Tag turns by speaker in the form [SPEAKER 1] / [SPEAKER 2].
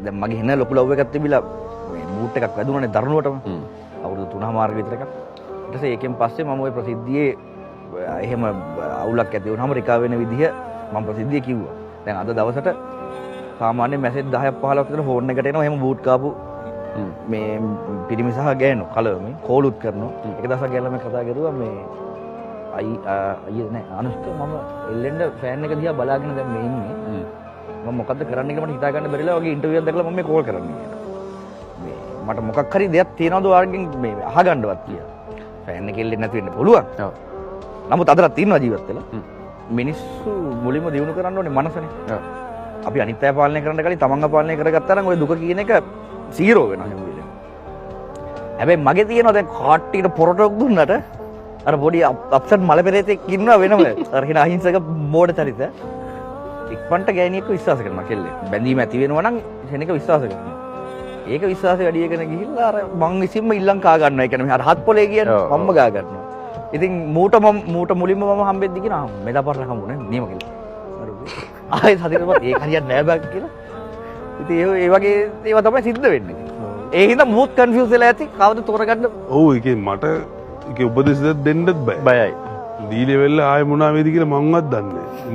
[SPEAKER 1] දැන් මගේ හෙන ලොකු ලව් එකක් තිබිලා මේ බූට් එකක් වැදුණානේ දරුණුවටම. අවුරුදු 3මාර්ග විතර එකක්. ඊට පස්සේ ඒකෙන් පස්සේ මම ওই ප්‍රසිද්ධියේ එහෙම අවුලක් ඇති වුණාම රිකා වෙන විදිහ මම ප්‍රසිද්ධිය කිව්වා. දැන් අද දවසට සාමාන්‍ය මැසේජ් 10ක් 15ක් විතර ෆෝන් එකට එනවා. එහෙම බූට් කාපු මේ පිරිමි සහ ගෑනු කලවමින් කෝලුත් කරනවා. එක දවසක් ගෑනලා මම කතා කරුවා මේ අයියේ නෑ අනුෂ්ක මම එල්ලෙන්ඩ ෆෑන් එක දිහා බලාගෙන දැන් මේ ඉන්නේ. මම මොකද්ද කරන්න කියලා මට හිතා ගන්න බැරිලා වගේ ඉන්ටර්විව් එකක් දැකලා මම මේ කෝල් කරන්නේ කියලා. මේ මට මොකක් හරි දෙයක් තියනවද ඔයාලගෙන් මේ අහගන්නවත් කියලා. ෆෑන් එක එල්ලෙන්නේ නැති වෙන්න පුළුවන්. ඔව්. නමුත් අදටත් ඉන්නවා ජීවත් වෙලා. මිනිස්සු මුලින්ම දිනු කරන්න ඕනේ මනසනේ. ඔව්. අපි අනිත් අය පාලනය කරන්න කලින් තමන්ව පාලනය කරගත්තා නම් ওই දුක කියන එක 0 වෙනවා හැම වෙලේම. හැබැයි මගේ තියෙනවා දැන් කාට්ටියට පොරටක් දුන්නට අර පොඩි අප්සෙට් මල පෙරේතෙක් ඉන්නවා වෙනම. අර හින අහිංසක මෝඩ චරිත. ඉක්මනට ගෑණියෙක්ව විශ්වාස කරනවා කෙල්ලෙක්. බැඳීම ඇති වෙනවා නම් කෙනෙක් විශ්වාස කරනවා. ඒක විශ්වාසය වැඩි වෙගෙන ගිහිල්ලා අර මං විසින්ම ඉල්ලන් කා ගන්නවා. ඒ කියන්නේ රහත් පොලේ කියන්නේ මම්ම ගා ගන්නවා. ඉතින් මූට මුලින්ම මම හම්බෙද්දි කියනවා මෙදාපරට හම්බුනේ නියම කියලා. ආයෙත් හදිනවත් ඒක හරියන්නේ නෑ බෑ කියලා. ඉතින් ඒ වගේ ඒවා තමයි සිද්ධ වෙන්නේ. ඒ හින්දා මූත් කන්ෆියුස් වෙලා ඇති කවුද තෝරගන්න.
[SPEAKER 2] ඔව් ඒකේ මට ඒකේ උපදෙස් දෙන්නත් බයයි. දීලේ වෙල්ල ආයෙ මොනවා වේද කියලා මංවත් දන්නේ නෑ.